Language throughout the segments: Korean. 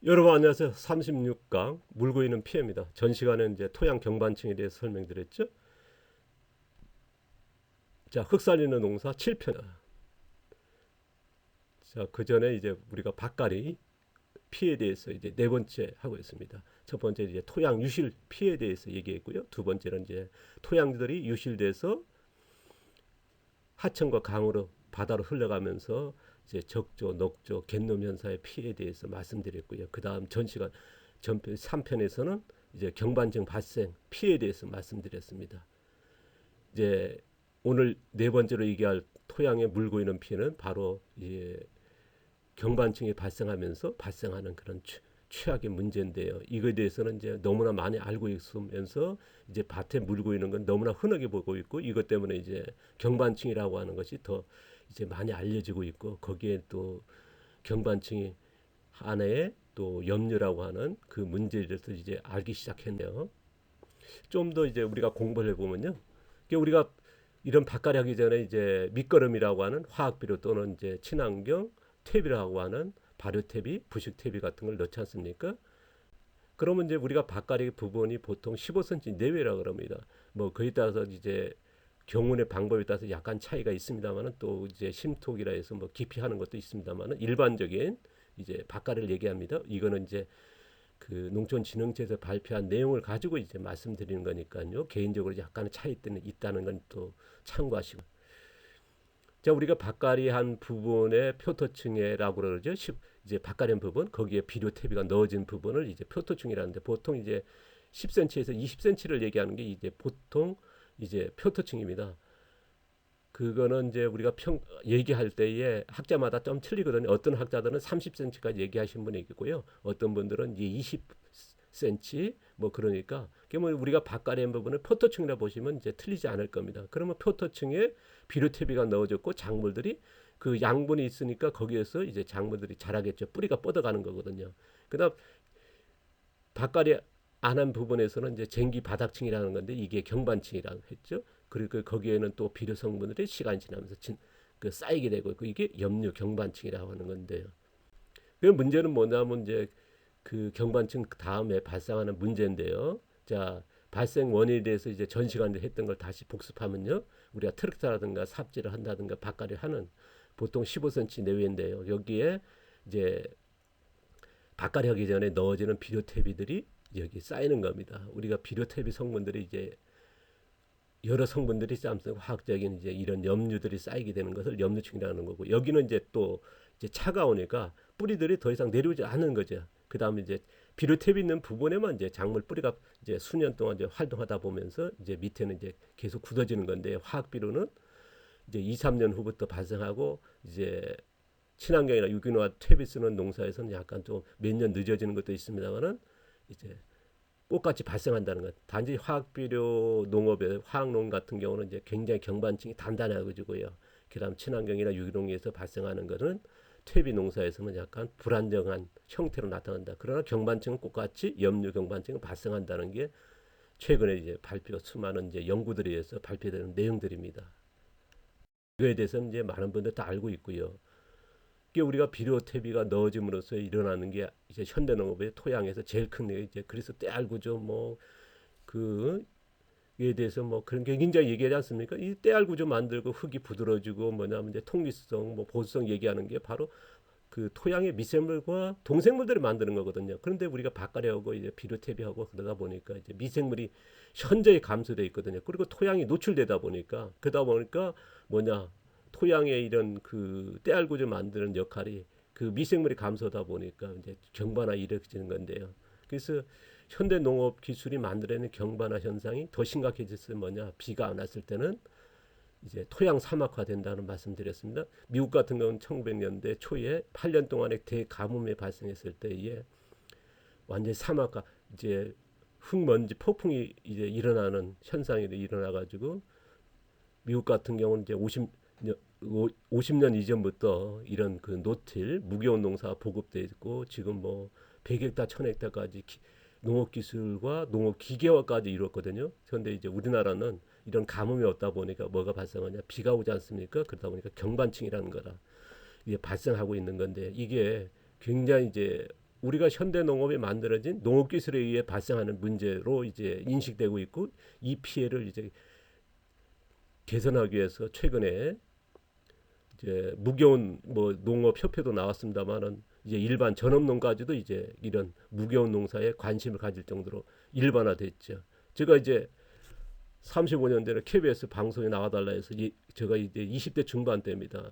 여러분 안녕하세요. 36강 물고 있는 피해입니다. 전 시간에 이제 토양 경반층에 대해서 설명드렸죠. 자, 흙 살리는 농사 7편. 자, 그 전에 이제 우리가 밭갈이 피해에 대해서 이제 네 번째 하고 있습니다. 첫 번째 이제 토양 유실 피해에 대해서 얘기했고요. 두 번째는 이제 토양들이 유실돼서 하천과 강으로 바다로 흘러가면서 이제 적조, 녹조, 갯놈 현상의 피해에 대해서 말씀드렸고요. 그다음 전 시간 전편 3편에서는 이제 경반증 발생 피해에 대해서 말씀드렸습니다. 이제 오늘 네 번째로 얘기할 토양에 물고 있는 피해는 바로 이제 경반증이 발생하면서 발생하는 그런 최악의 문제인데요. 이거에 대해서는 이제 너무나 많이 알고 있으면서 이제 밭에 물고 있는 건 너무나 흔하게 보고 있고 이것 때문에 이제 경반증이라고 하는 것이 더 이제 많이 알려지고 있고 거기에 또 경반증이 안에 또 염류라고 하는 그 문제에 대해서 이제 알기 시작했네요. 좀 더 이제 우리가 공부를 해보면요. 우리가 이런 밭갈이 하기 전에 이제 밑거름이라고 하는 화학비료 또는 이제 친환경 퇴비라고 하는 발효퇴비, 부식퇴비 같은 걸 넣지 않습니까? 그러면 이제 우리가 밭갈이 부분이 보통 15cm 내외라 그럽니다. 뭐 거기에 따라서 이제 경운의 방법에 따라서 약간 차이가 있습니다만은 또 이제 심톡이라 해서 뭐 깊이 하는 것도 있습니다만은 일반적인 이제 밭갈이를 얘기합니다. 이거는 이제 그 농촌진흥청에서 발표한 내용을 가지고 이제 말씀드리는 거니까요. 개인적으로 약간의 차이점이 있다는 건 또 참고하시고. 자, 우리가 밭갈이한 부분의 표토층이라고 그러죠. 이제 밭갈이한 부분, 거기에 비료 퇴비가 넣어진 부분을 이제 표토층이라는데 보통 이제 10cm에서 20cm를 얘기하는 게 이제 보통 이제 표토층입니다. 그거는 이제 우리가 얘기할 때에 학자마다 좀 틀리거든요. 어떤 학자들은 30cm까지 얘기하신 분이 있고요. 어떤 분들은 이제 20cm 뭐 그러니까 그러면 우리가 밭갈이한 부분을 표토층이라 보시면 이제 틀리지 않을 겁니다. 그러면 표토층에 비료퇴비가 넣어졌고 작물들이 그 양분이 있으니까 거기에서 이제 작물들이 자라겠죠. 뿌리가 뻗어가는 거거든요. 그다음 밭갈이 안 한 부분에서는 이제 쟁기 바닥층이라는 건데 이게 경반층이라고 했죠. 그리고 거기에는 또 비료 성분들이 시간이 지나면서 쌓이게 되고 있고 이게 염류 경반층이라고 하는 건데요. 그 문제는 뭐냐면 이제 그 경반층 다음에 발생하는 문제인데요. 자, 발생 원인에 대해서 이제 전 시간에 했던 걸 다시 복습하면요. 우리가 트랙터라든가 삽질을 한다든가 밭갈이를 하는 보통 15cm 내외인데요. 여기에 이제 밭갈이 하기 전에 넣어지는 비료퇴비들이 여기 쌓이는 겁니다. 우리가 비료퇴비 성분들이 이제 여러 성분들이 쌓이면서 화학적인 이제 이런 염류들이 쌓이게 되는 것을 염류층이라는 거고 여기는 이제 또 이제 차가우니까 뿌리들이 더 이상 내려오지 않는 거죠. 그 다음에 이제 비료탭이 있는 부분에만 이제 작물 뿌리가 이제 수년 동안 이제 활동하다 보면서 이제 밑에는 이제 계속 굳어지는 건데 화학 비료는 이제 2, 3년 후부터 발생하고 이제 친환경이나 유기농화 퇴비 쓰는 농사에서는 약간 좀 몇 년 늦어지는 것도 있습니다만은 이제 똑같이 발생한다는 것. 단지 화학비료 농업에 화학농 같은 경우는 이제 굉장히 경반층이 단단해가지고요. 그다음 친환경이나 유기농에서 발생하는 것은 퇴비 농사에서는 약간 불안정한 형태로 나타난다. 그러나 경반층은 똑같이 염류 경반층은 발생한다는 게 최근에 이제 발표 수많은 이제 연구들에 의해서 발표되는 내용들입니다. 이거에 대해서는 이제 많은 분들 다 알고 있고요. 이게 우리가 비료 퇴비가 넣어짐으로써 일어나는 게 이제 현대농업의 토양에서 제일 큰 게 이제 그래서 때알구조 뭐 그에 대해서 뭐 그런 게 굉장히 얘기하지 않습니까? 이 때알구조 만들고 흙이 부드러지고 뭐냐면 이제 통기성 뭐 보수성 얘기하는 게 바로 그 토양의 미생물과 동생물들을 만드는 거거든요. 그런데 우리가 밭갈이하고 이제 비료 퇴비하고 그러다 보니까 이제 미생물이 현저히 감소돼 있거든요. 그리고 토양이 노출되다 보니까 그러다 보니까 뭐냐 토양의 이런 그 때알구조 만드는 역할이 그 미생물이 감소하다 보니까 이제 경반화 일으키는 건데요. 그래서 현대 농업 기술이 만들어내는 경반화 현상이 더 심각해졌을 뭐냐 비가 안 왔을 때는 이제 토양 사막화 된다는 말씀드렸습니다. 미국 같은 경우는 1900년대 초에 8년 동안의 대가뭄이 발생했을 때에 완전 사막화 이제 흙먼지 폭풍이 이제 일어나는 현상이 일어나 가지고 미국 같은 경우는 이제 50년 이전부터 이런 그 노틸 무게온 농사가 보급돼 있고 지금 뭐 100헥타, 1000헥타까지 농업 기술과 농업 기계화까지 이뤘거든요. 그런데 이제 우리나라는 이런 가뭄이 없다 보니까 뭐가 발생하냐? 비가 오지 않습니까? 그러다 보니까 경반층이라는 거라 이게 발생하고 있는 건데 이게 굉장히 이제 우리가 현대 농업에 만들어진 농업 기술에 의해 발생하는 문제로 이제 인식되고 있고, 이 피해를 이제 개선하기 위해서 최근에 이제 무게운 뭐 농업 협회도 나왔습니다만은 이제 일반 전업농가지도 이제 이런 무게운 농사에 관심을 가질 정도로 일반화됐죠. 제가 이제 35년 전에 KBS 방송에 나와달라 해서 제가 이제 20대 중반 때입니다.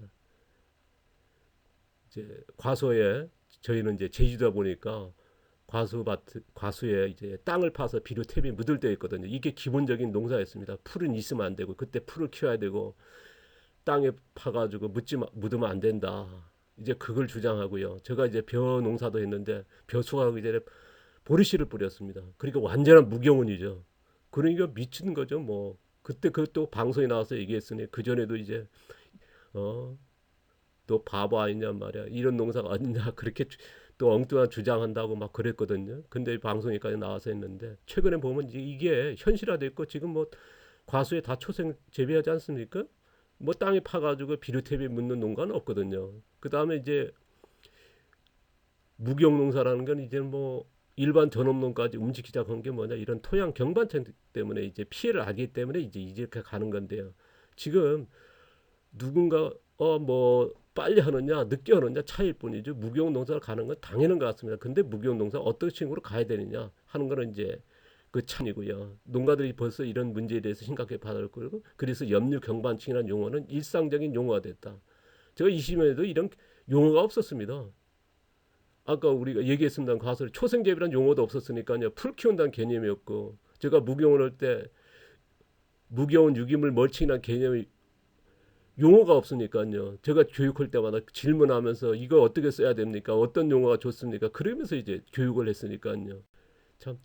이제 과수에 저희는 이제 제주도다 보니까 과수에 이제 땅을 파서 비료 탭이 묻을 때 있거든요. 이게 기본적인 농사였습니다. 풀은 있으면 안 되고 그때 풀을 키워야 되고 땅에 파가지고 묻으면 안 된다. 이제 그걸 주장하고요. 제가 이제 벼 농사도 했는데 벼 수확하기 전에 보리씨를 뿌렸습니다. 그러니까 완전한 무경운이죠. 그러니까 미친 거죠. 뭐 그때 그것도 방송에 나와서 얘기했으니 그 전에도 이제 어 너 바보 아니냐 말이야. 이런 농사가 어딨냐 그렇게 또 엉뚱한 주장한다고 막 그랬거든요. 근데 방송에까지 나와서 했는데 최근에 보면 이게 현실화됐고 지금 뭐 과수에 다 초생 재배하지 않습니까? 뭐 땅에 파가지고 비료탭에 묻는 농가는 없거든요. 그 다음에 이제 무경농사라는 건 이제 뭐 일반 전업농까지 움직이기 시작한 게 뭐냐, 이런 토양 경반증 때문에 이제 피해를 알기 때문에 이제 이렇게 가는 건데요. 지금 누군가 뭐 빨리 하느냐 늦게 하느냐 차이일 뿐이죠. 무경농사를 가는 건 당연한 것 같습니다. 근데 무경농사 어떤 식으로 가야 되느냐 하는 거는 이제 그 찬이고요. 농가들이 벌써 이런 문제에 대해서 심각하게 받아들고, 그래서 염류 경반층이라는 용어는 일상적인 용어가 됐다. 제가 20년에도 이런 용어가 없었습니다. 아까 우리가 얘기했습니다. 가설 초생재배라는 용어도 없었으니까요. 풀 키운다는 개념이었고, 제가 무경을 할 때 무경은 유기물 멀칭이라는 개념이 용어가 없으니까요. 제가 교육할 때마다 질문하면서 이거 어떻게 써야 됩니까? 어떤 용어가 좋습니까? 그러면서 이제 교육을 했으니까요. 참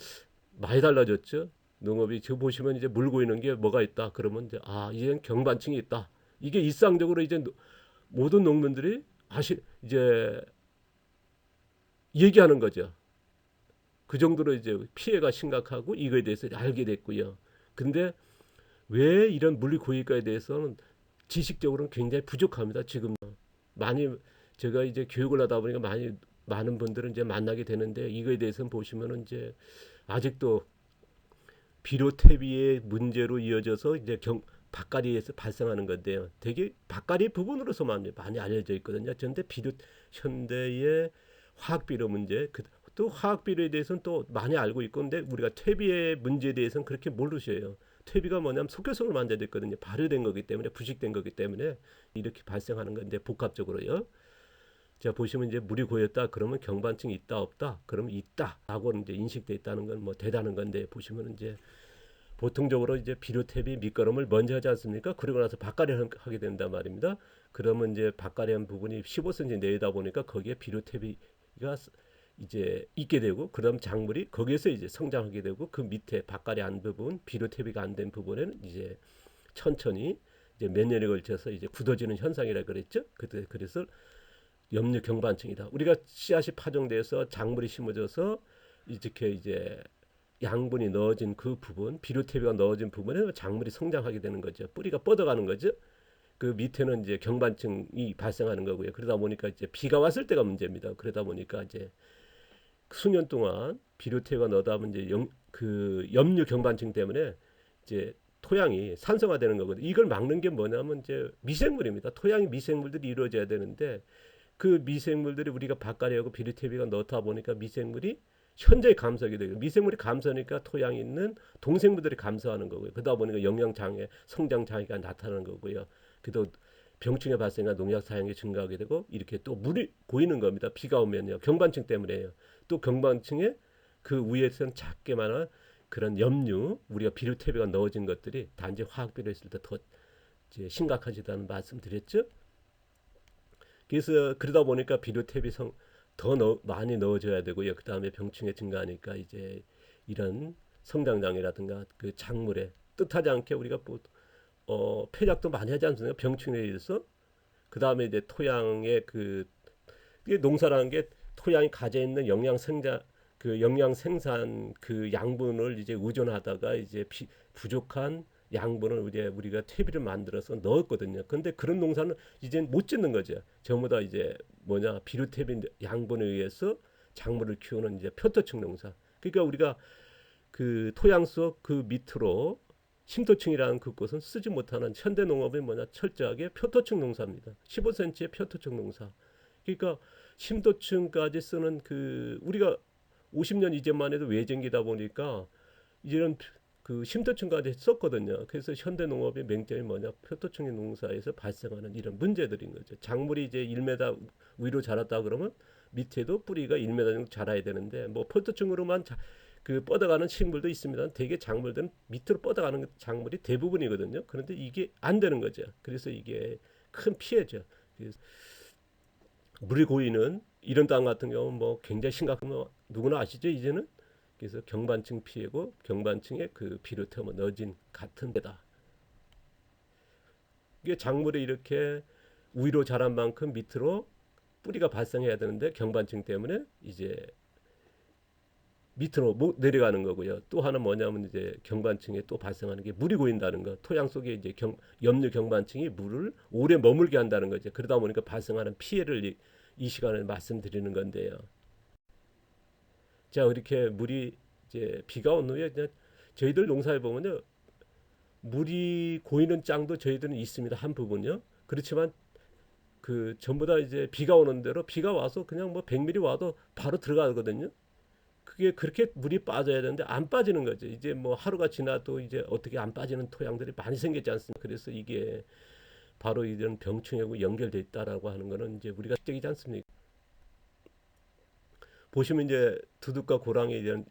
많이 달라졌죠. 농업이 지금 보시면 이제 물고 있는 게 뭐가 있다. 그러면 이제 이젠 경반층이 있다. 이게 일상적으로 이제 모든 농민들이 이제 얘기하는 거죠. 그 정도로 이제 피해가 심각하고 이거에 대해서 알게 됐고요. 근데 왜 이런 물리 고위가에 대해서는 지식적으로는 굉장히 부족합니다. 지금 많이 제가 이제 교육을 하다 보니까 많은 분들은 이제 만나게 되는데, 이거에 대해서는 보시면은 이제 아직도 비료 퇴비의 문제로 이어져서 이제 밭가리에서 발생하는 건데요. 되게 밭가리 부분으로서만 많이 알려져 있거든요. 그런데 현대의 화학비료 문제, 또 화학비료에 대해서는 또 많이 알고 있고, 근데 우리가 퇴비의 문제에 대해서는 그렇게 모르셔요. 퇴비가 뭐냐면 속효성을 만져야 됐거든요. 발효된 거기 때문에, 부식된 거기 때문에 이렇게 발생하는 건데, 복합적으로요. 자, 보시면 이제 물이 고였다 그러면 경반층이 있다 없다 그러면 있다라고 이제 인식돼 있다는 건 뭐 대단한 건데, 보시면 이제 보통적으로 이제 비료탭이 밑거름을 먼저 하지 않습니까? 그리고 나서 밭가리를 하게 된단 말입니다. 그러면 이제 밭가리한 부분이 15cm 내다 보니까 거기에 비료탭이가 이제 있게 되고, 그다음 작물이 거기에서 이제 성장하게 되고, 그 밑에 밭가리 안 부분, 비료탭이가 안 된 부분에는 이제 천천히 이제 몇 년에 걸쳐서 이제 굳어지는 현상이라 그랬죠. 그래서 염류 경반층이다. 우리가 씨앗이 파종돼서 작물이 심어져서 이렇게 이제 양분이 넣어진 그 부분, 비료태비가 넣어진 부분에 작물이 성장하게 되는 거죠. 뿌리가 뻗어가는 거죠. 그 밑에는 이제 경반층이 발생하는 거고요. 그러다 보니까 이제 비가 왔을 때가 문제입니다. 그러다 보니까 이제 수년 동안 비료태비가 넣다 보면 이제 그 염류 경반층 때문에 이제 토양이 산성화되는 거거든요. 이걸 막는 게 뭐냐면 이제 미생물입니다. 토양이 미생물들이 이루어져야 되는데, 그 미생물들이 우리가 밭가리하고 비료태비가 넣다 보니까 미생물이 현저히 감소하게 되고, 미생물이 감소하니까 토양에 있는 동생물들이 감소하는 거고요. 그러다 보니까 영양장애, 성장장애가 나타나는 거고요. 그래도 병충해 발생과 농약 사용이 증가하게 되고, 이렇게 또 물이 고이는 겁니다. 비가 오면요. 경반층 때문에요. 또 경반층에 그 위에서는 작게만한 그런 염류, 우리가 비료태비가 넣어진 것들이 단지 화학비료 했을 때 더 심각하지다는 말씀 드렸죠. 그래서 그러다 보니까 비료탭이 더 많이 넣어줘야 되고요. 그 다음에 병충해 증가하니까 이제 이런 성장장애라든가 그 작물에 뜻하지 않게 우리가 폐작도 많이 하지 않습니까? 병충해에 의해서. 그 다음에 이제 토양의 이게 농사라는 게 토양이 가져 있는 영양 생산 그 양분을 이제 의존하다가 이제 부족한 양분을 이제 우리가 퇴비를 만들어서 넣었거든요. 근데 그런 농사는 이제 못 짓는 거죠. 전부 다 이제 비료퇴비 양분에 의해서 작물을 키우는 이제 표토층 농사. 그러니까 우리가 그 토양 속 그 밑으로 심토층이라는 그곳은 쓰지 못하는 현대 농업이 뭐냐 철저하게 표토층 농사입니다. 15cm의 표토층 농사. 그러니까 심도층까지 쓰는 그 우리가 50년 이전만 해도 외쟁기다 보니까 이런 그 심도층까지 썼거든요. 그래서 현대 농업의 맹점이 뭐냐 표토층의 농사에서 발생하는 이런 문제들인 거죠. 작물이 이제 1m 위로 자랐다 그러면 밑에도 뿌리가 1m 정도 자라야 되는데 뭐 표토층으로만 그 뻗어가는 식물도 있습니다. 대개 작물들은 밑으로 뻗어가는 작물이 대부분이거든요. 그런데 이게 안 되는 거죠. 그래서 이게 큰 피해죠. 그래서 물이 고이는 이런 땅 같은 경우는 뭐 굉장히 심각한 거 누구나 아시죠 이제는. 그래서 경반층 피해고 경반층에 그 비료태 뭐 넣어진 같은 데다. 이게 작물이 이렇게 위로 자란 만큼 밑으로 뿌리가 발생해야 되는데 경반층 때문에 이제 밑으로 못 내려가는 거고요. 또 하나 뭐냐면 이제 경반층에 또 발생하는 게 물이 고인다는 거. 토양 속에 이제 염류 경반층이 물을 오래 머물게 한다는 거죠. 그러다 보니까 발생하는 피해를 이 시간에 말씀드리는 건데요. 자, 이렇게 물이 이제 비가 온 후에 그냥 저희들 농사에 보면요. 물이 고이는 땅도 저희들은 있습니다. 한 부분요. 그렇지만 그 전부 다 이제 비가 오는 대로 비가 와서 그냥 뭐 100mm 와도 바로 들어가거든요. 그게 그렇게 물이 빠져야 되는데 안 빠지는 거죠. 이제 뭐 하루가 지나도 이제 어떻게 안 빠지는 토양들이 많이 생겼지 않습니까? 그래서 이게 바로 이런 병충해하고 연결돼 있다라고 하는 거는 이제 우리가 특적이지 않습니까? 보시면 이제 두둑과 고랑이 이런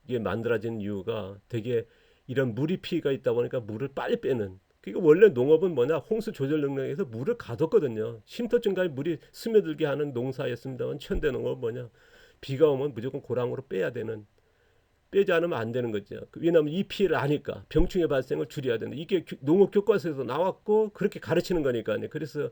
이게 만들어진 이유가 되게 이런 물이 피가 있다 보니까 물을 빨리 빼는. 그러니까 원래 농업은 뭐냐 홍수 조절 능력에서 물을 가뒀거든요. 쉼터쯤까지 물이 스며들게 하는 농사였습니다만 현대 농업은 뭐냐 비가 오면 무조건 고랑으로 빼야 되는 빼지 않으면 안 되는 거죠. 왜냐하면 이 피해를 아니까 병충해 발생을 줄여야 된다. 이게 농업 교과서에서 나왔고 그렇게 가르치는 거니까요. 그래서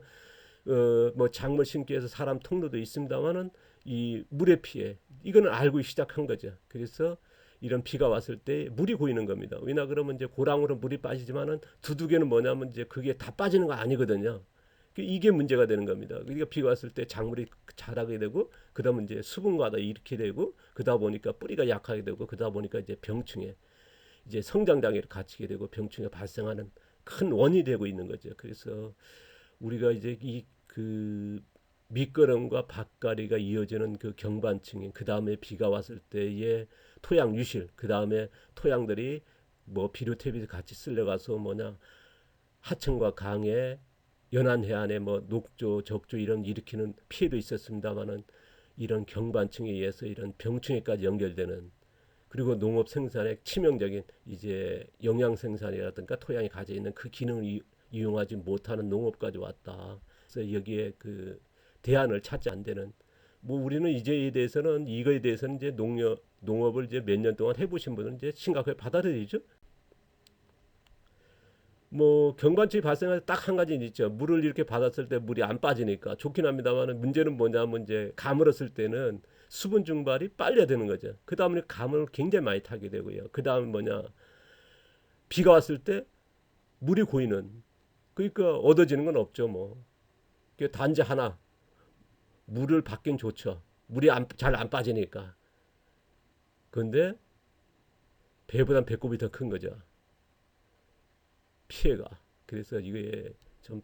뭐 작물 심기 위해서 사람 통로도 있습니다만은 이 물의 피해 이거는 알고 시작한 거죠. 그래서 이런 비가 왔을 때 물이 고이는 겁니다. 왜냐 그러면 이제 고랑으로 물이 빠지지만은 두둑에는 뭐냐면 이제 그게 다 빠지는 거 아니거든요. 이게 문제가 되는 겁니다. 그러니까 비가 왔을 때 작물이 자라게 되고 그다음에 이제 수분과다 이렇게 되고 그러다 보니까 뿌리가 약하게 되고 그러다 보니까 이제 병충해 이제 성장 장애를 갖추게 되고 병충해 발생하는 큰 원인이 되고 있는 거죠. 그래서 우리가 이제 이 그 밑거름과 밭가리가 이어지는 그 경반층인 그 다음에 비가 왔을 때의 토양 유실 그 다음에 토양들이 뭐 비료태비 같이 쓸려가서 뭐냐 하천과 강에 연안 해안에 뭐 녹조, 적조 이런 일으키는 피해도 있었습니다만은 이런 경반층에 의해서 이런 병충해까지 연결되는 그리고 농업 생산의 치명적인 이제 영양 생산이라든가 토양이 가져 있는 그 기능을 이용하지 못하는 농업까지 왔다. 그래서 여기에 그 대안을 찾지 안 되는 뭐 우리는 이제에 대해서는 이거에 대해서는 이제 농업을 이제 몇 년 동안 해보신 분은 이제 심각하게 받아들이죠. 뭐 경반층이 발생할 딱 한 가지는 있죠. 물을 이렇게 받았을 때 물이 안 빠지니까 좋긴 합니다만 문제는 뭐냐면 이제 가물었을 때는 수분 증발이 빨리 되는 거죠. 그 다음에 가물을 굉장히 많이 타게 되고요. 그 다음에 뭐냐 비가 왔을 때 물이 고이는 그러니까 얻어지는 건 없죠. 뭐 단지 하나 물을 받긴 좋죠. 물이 잘 안 빠지니까. 그런데 배보단 배꼽이 더 큰 거죠. 피해가. 그래서 이게 좀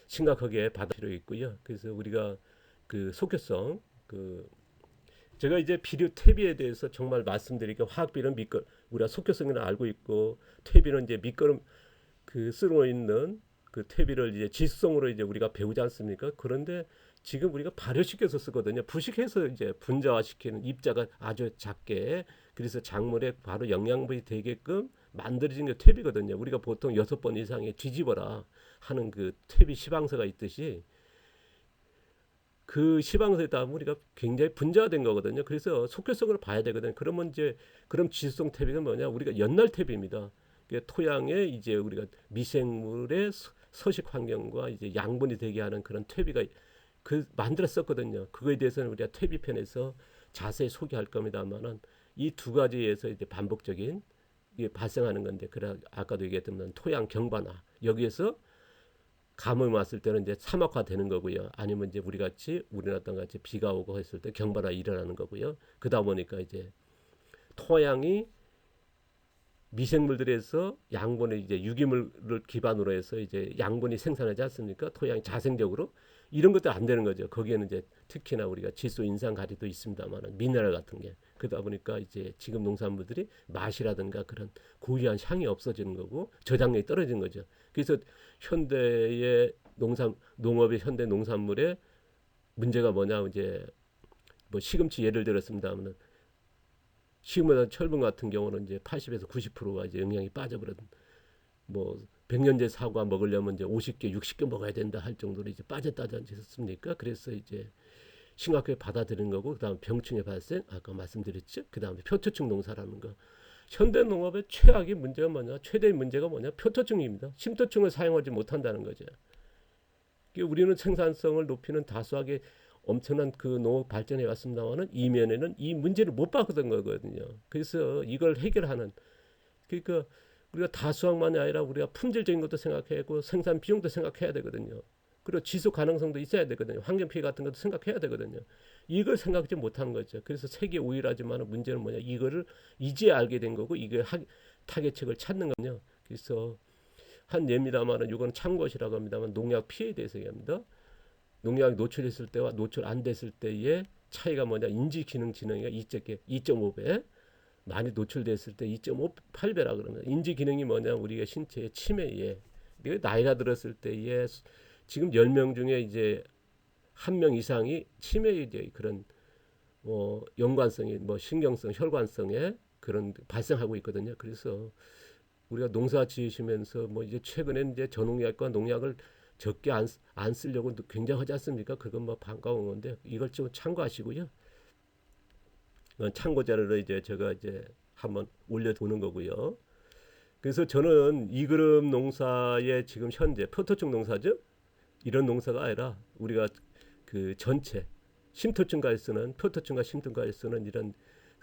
심각하게 받을 필요 있고요. 그래서 우리가 그 속효성 그 제가 이제 비료 퇴비에 대해서 정말 말씀드리니까 화학비료는 밑거 우리가 속효성을 알고 있고 퇴비는 이제 밑거름 그 쓰고 있는 그 퇴비를 이제 지수성으로 이제 우리가 배우지 않습니까? 그런데 지금 우리가 발효시켜서 쓰거든요. 부식해서 이제 분자화시키는 입자가 아주 작게 그래서 작물에 바로 영양분이 되게끔 만들어진 게 퇴비거든요. 우리가 보통 6번 이상의 뒤집어라 하는 그 퇴비 시방서가 있듯이 그 시방서에 따르면 우리가 굉장히 분자화된 거거든요. 그래서 속효성을 봐야 되거든요. 그러면 이제 그럼 지수성 퇴비가 뭐냐? 우리가 연날 퇴비입니다. 토양에 이제 우리가 미생물의 서식 환경과 이제 양분이 되게 하는 그런 퇴비가 그 만들었었거든요. 그거에 대해서는 우리가 퇴비 편에서 자세히 소개할 겁니다만은 이 두 가지에서 이제 반복적인 이게 발생하는 건데 그래 아까도 얘기했던 토양 경반화 여기에서 가뭄이 왔을 때는 이제 사막화 되는 거고요. 아니면 이제 우리 같이 우리나라 땅 같이 비가 오고 했을 때 경발화 일어나는 거고요. 그러다 보니까 이제 토양이 미생물들에서 양분을 이제 유기물을 기반으로 해서 이제 양분이 생산하지 않습니까? 토양이 자생적으로 이런 것도 안 되는 거죠. 거기에는 이제 특히나 우리가 질소 인산 가리도 있습니다만 미네랄 같은 게 그러다 보니까 이제 지금 농산물들이 맛이라든가 그런 고유한 향이 없어지는 거고 저장력이 떨어지는 거죠. 그래서 현대의 농업의 현대 농산물의 문제가 뭐냐 이제 뭐 시금치 예를 들었습니다만 시금보다 철분 같은 경우는 이제 80에서 90%가 이제 영양이 빠져버린 뭐 백년제 사과 먹으려면 이제 50개, 60개 먹어야 된다 할 정도로 이제 빠졌다지 않습니까? 그래서 이제 심각하게 받아들이는 거고 그다음 병충해 발생 아까 말씀드렸죠. 그다음에 표토충 농사라는 거. 현대 농업의 최악의 문제가 뭐냐? 최대의 문제가 뭐냐? 표토충입니다. 심토충을 사용하지 못한다는 거죠. 우리는 생산성을 높이는 다수하게 엄청난 그 농업 발전해 왔습니다만은 이면에는 이 문제를 못 봤던 거거든요. 그래서 이걸 해결하는 그러니까 우리가 다수학만이 아니라 우리가 품질적인 것도 생각하고 생산 비용도 생각해야 되거든요. 그리고 지속 가능성도 있어야 되거든요. 환경 피해 같은 것도 생각해야 되거든요. 이걸 생각하지 못하는 거죠. 그래서 세계 5위라지만 문제는 뭐냐? 이거를 이제 알게 된 거고 이걸 타개책을 찾는 거냐. 그래서 한 예입니다만은 이건 참고시라고 합니다만 농약 피해에 대해서 얘기합니다. 농약이 노출했을 때와 노출 안 됐을 때의 차이가 뭐냐? 인지 기능 지능이 2.5배, 많이 노출됐을 때 2.58배라 그러면 인지 기능이 뭐냐? 우리가 신체의 치매에 나이가 들었을 때에 지금 10명 중에 이제 1명 이상이 치매에 이제 그런 연관성이 뭐 신경성, 혈관성에 그런 발생하고 있거든요. 그래서 우리가 농사 지으시면서 뭐 이제 최근에 이제 전농약과 농약을 적게 안 쓰려고 굉장하지 않습니까? 그건 뭐 반가운 건데 이걸 좀 참고하시고요. 참고 자료를 이제 제가 이제 한번 올려두는 거고요. 그래서 저는 이그룹 농사의 지금 현재 표토충 농사죠. 이런 농사가 아니라 우리가 그 전체 심토충과에 쓰는 표토충과 심토충과에 쓰는 이런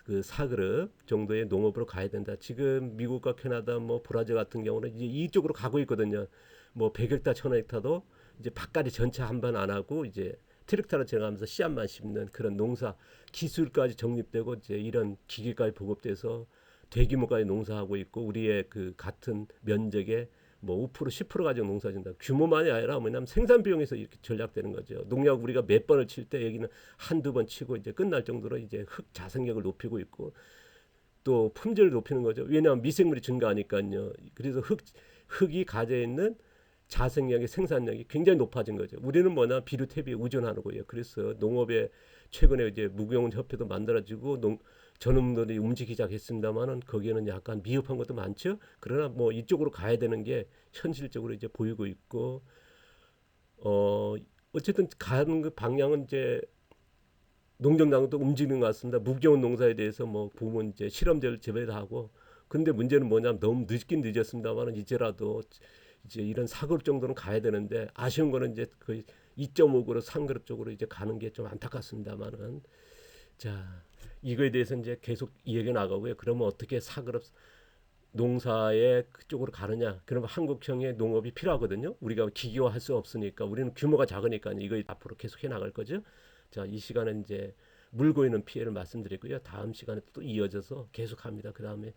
그 4그룹 정도의 농업으로 가야 된다. 지금 미국과 캐나다, 뭐 브라질 같은 경우는 이제 이쪽으로 가고 있거든요. 뭐 100헥타, 1000헥타도 이제 밭갈이 전체 한 번 안 하고 이제 트랙터로 지나가면서 씨앗만 심는 그런 농사 기술까지 정립되고 이제 이런 기계까지 보급돼서 대규모까지 농사하고 있고 우리의 그 같은 면적의 뭐 5% 10% 가지고 농사진다. 규모만이 아니라 뭐냐면 생산 비용에서 이렇게 전략되는 거죠. 농약 우리가 몇 번을 칠 때 여기는 한두 번 치고 이제 끝날 정도로 이제 흙 자생력을 높이고 있고 또 품질을 높이는 거죠. 왜냐하면 미생물이 증가하니까요. 그래서 흙이 가져 있는 자생력의 생산력이 굉장히 높아진 거죠. 우리는 뭐냐 비료태비에 의존하는 거예요. 그래서 농업에 최근에 이제 무경운 협회도 만들어지고 전업들이 움직이기 시작했습니다만은 거기에는 약간 미흡한 것도 많죠. 그러나 뭐 이쪽으로 가야 되는 게 현실적으로 이제 보이고 있고 어쨌든 가는 그 방향은 이제 농정당도 움직이는 것 같습니다. 무경운 농사에 대해서 뭐 보면 이제 실험제를 재배하고 근데 문제는 뭐냐면 너무 늦긴 늦었습니다만은 이제라도 이제 이런 4그룹 정도는 가야 되는데 아쉬운 거는 이제 거의 2.5그룹, 3그룹 쪽으로 이제 가는 게 좀 안타깝습니다만은 자 이거에 대해서 이제 계속 이야기 나가고요. 그러면 어떻게 4그룹 농사에 그쪽으로 가느냐? 그러면 한국형의 농업이 필요하거든요. 우리가 기계화할 수 없으니까 우리는 규모가 작으니까 이거 앞으로 계속 해 나갈 거죠. 자, 이 시간은 이제 물고 있는 피해를 말씀드리고요. 다음 시간에 또 이어져서 계속합니다. 그 다음에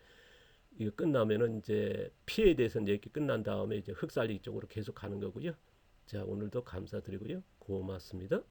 이거 끝나면은 이제 피해에 대해서는 얘기 끝난 다음에 이제 흙살리기 쪽으로 계속 가는 거고요. 자, 오늘도 감사드리고요. 고맙습니다.